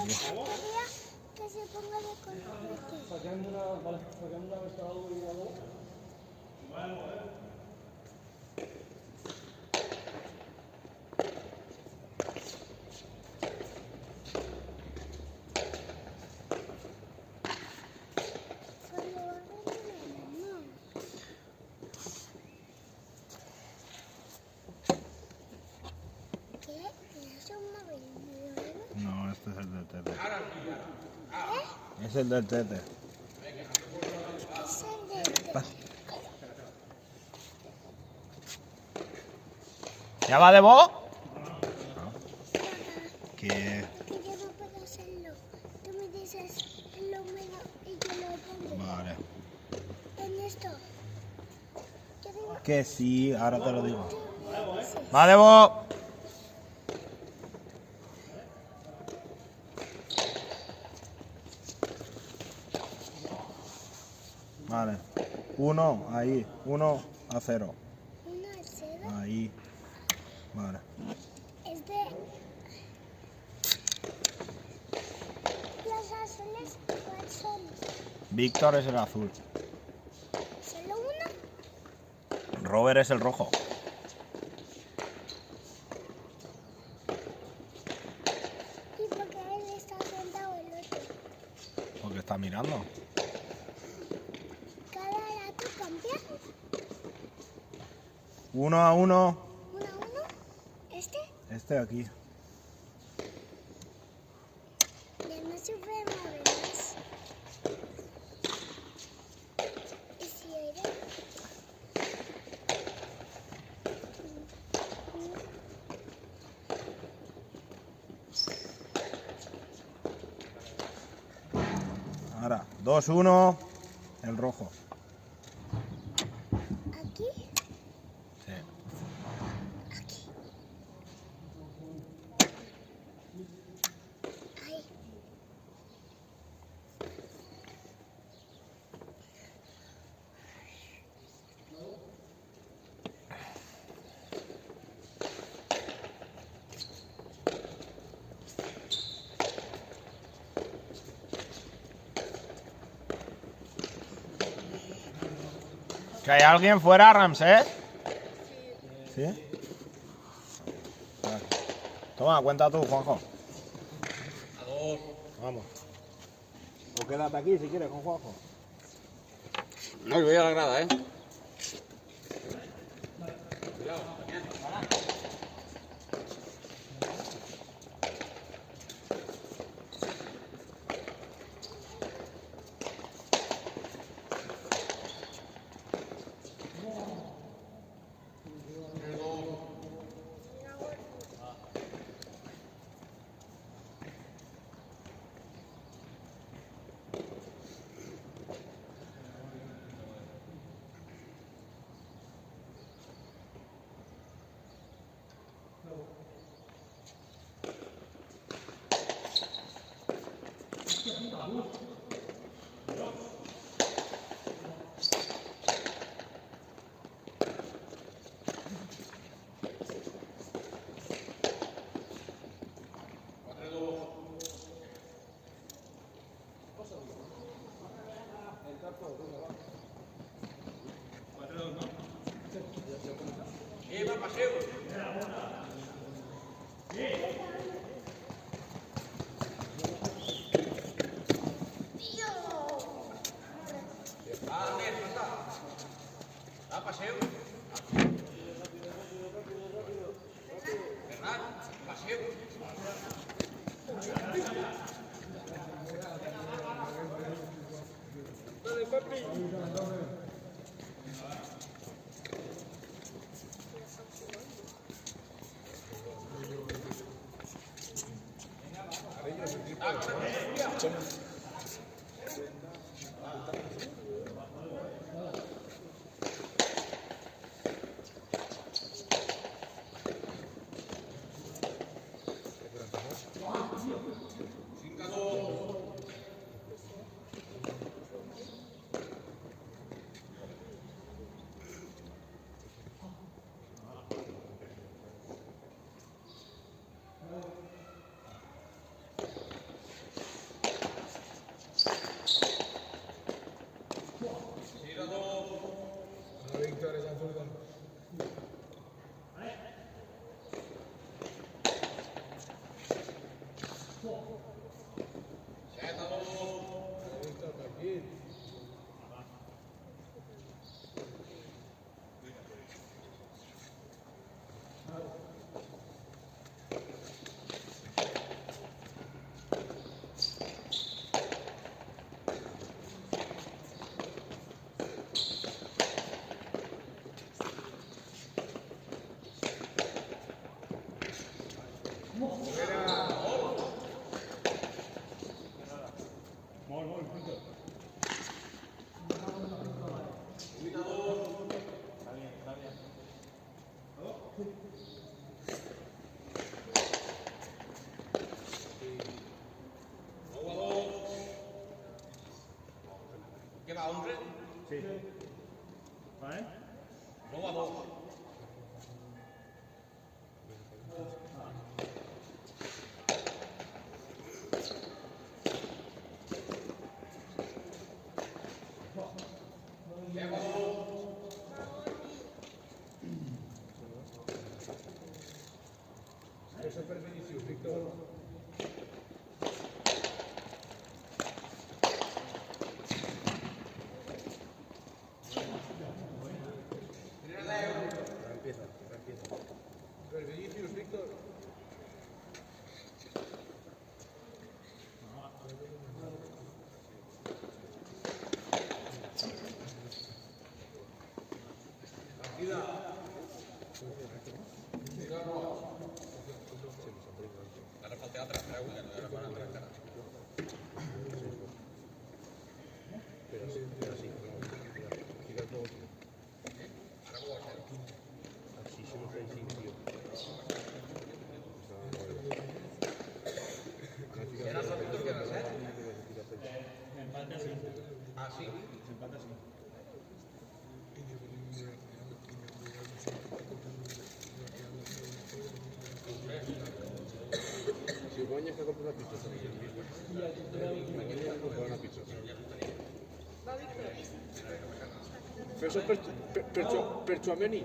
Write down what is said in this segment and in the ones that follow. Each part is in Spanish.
Quería que se ponga de color. Sacando una pescadora y algo. No, este es el del tete. Es el del tete. ¿Ya va de vos? ¿Qué? Que yo no puedo hacerlo. Tú me dices el número y yo lo pongo. Vale. En esto. Yo digo, Que sí, ahora te lo digo. tú me dices. ¡Va de vos! Vale. 1, ahí. 1-0. 1-0. Ahí. Vale. Es de... Los azules, ¿cuáles son? Víctor es el azul. ¿Solo uno? Robert es el rojo. ¿Y por qué él está sentado el otro? Porque está mirando. Cada rato cambia. 1-1. 1-1. ¿Este? Este de aquí. Ya no se puede mover más. ¿Y si aire? Ahora, 2-1. El rojo. ¿Aquí? Sí. Aquí. Ahí. ¿Que hay alguien fuera, Ramsés? ¿Sí? Vale. Toma, cuenta tú, Juanjo. A 2. Vamos. O quédate aquí si quieres con Juanjo. No, yo voy a la grada, ¿eh? ¿Qué va, 11? Sí. ¿Vale? 9 a 2. Eso es Vinicius, Víctor. Empieza. Vinicius, Víctor. Ara fa el teatre, creu, que no hi ha una altra encara. Pero sí. Tira todo, tío. Ara ho va fer. Así se lo trae sin tío. Era el Víctor que era 7? Ah, sí? Si guanyes que compres la pizza, mañana comprar una pizza. Fes per Chuameni.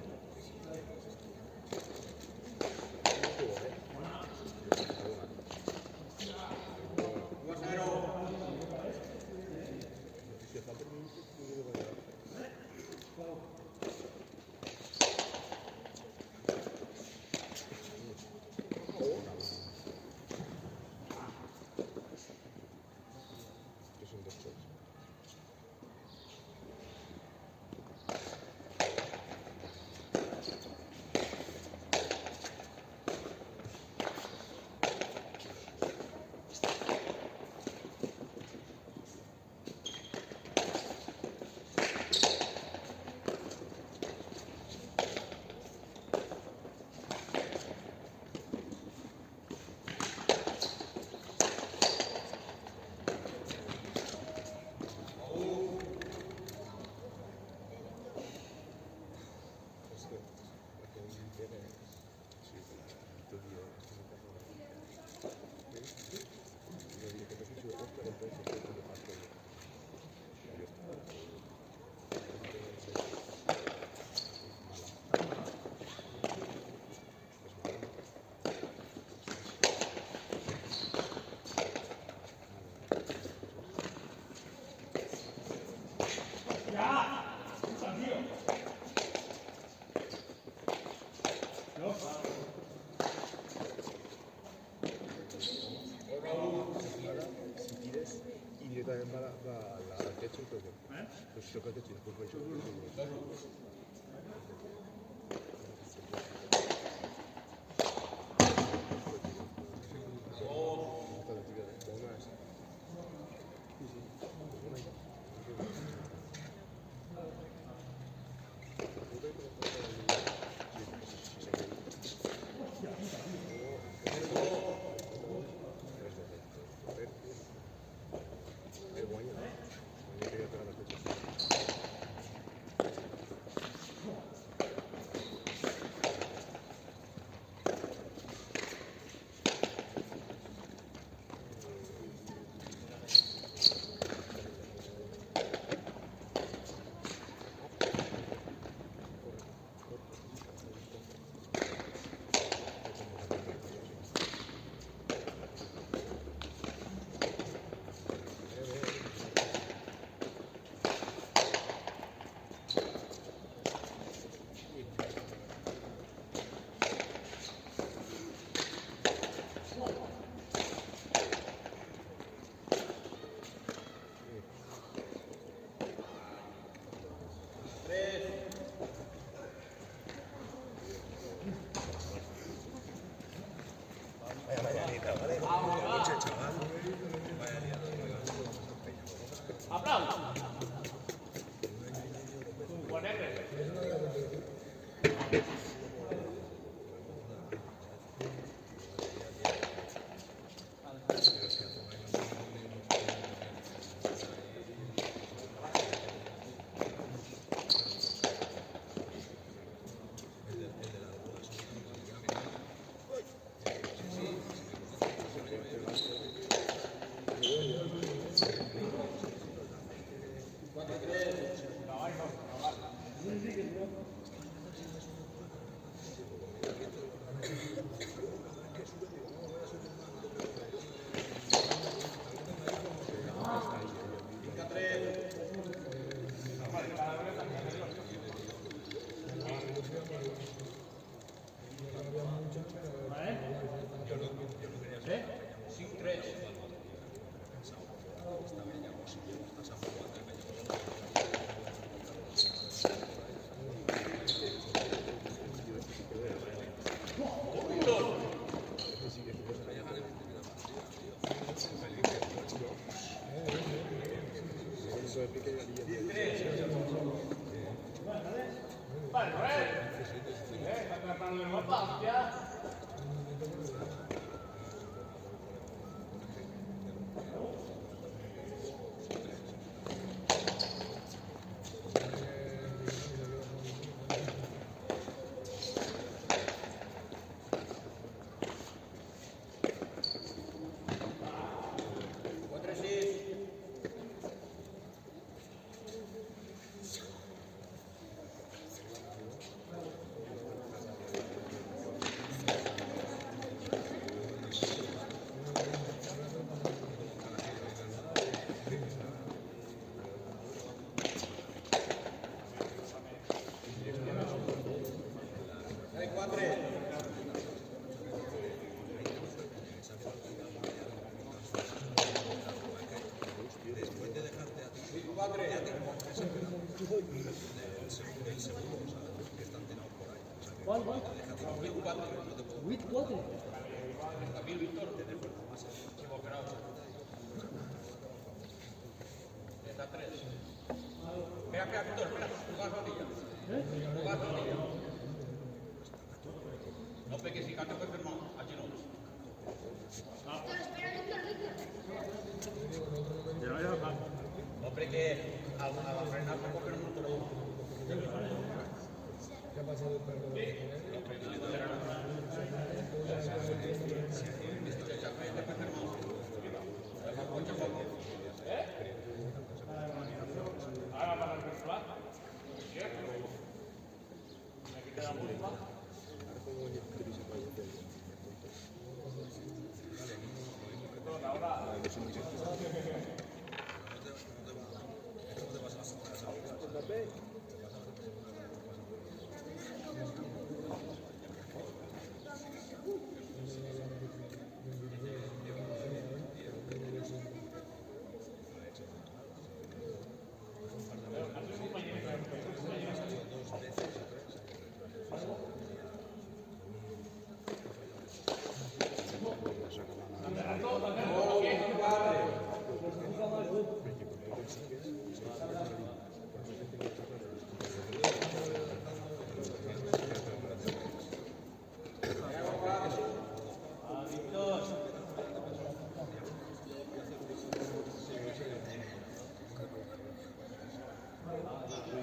También va al techo y todo. Pues si toca el techo y después vais a Vaya mañanita, ¿vale? Buenas noches, chaval. Vaya liada. No pegues y cante pues hermano, allí no. Hombre que al frenar me coger un motor. ¿Qué ha pasado el perro?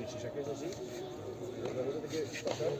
Si saques así, la cosa tiene que pasar.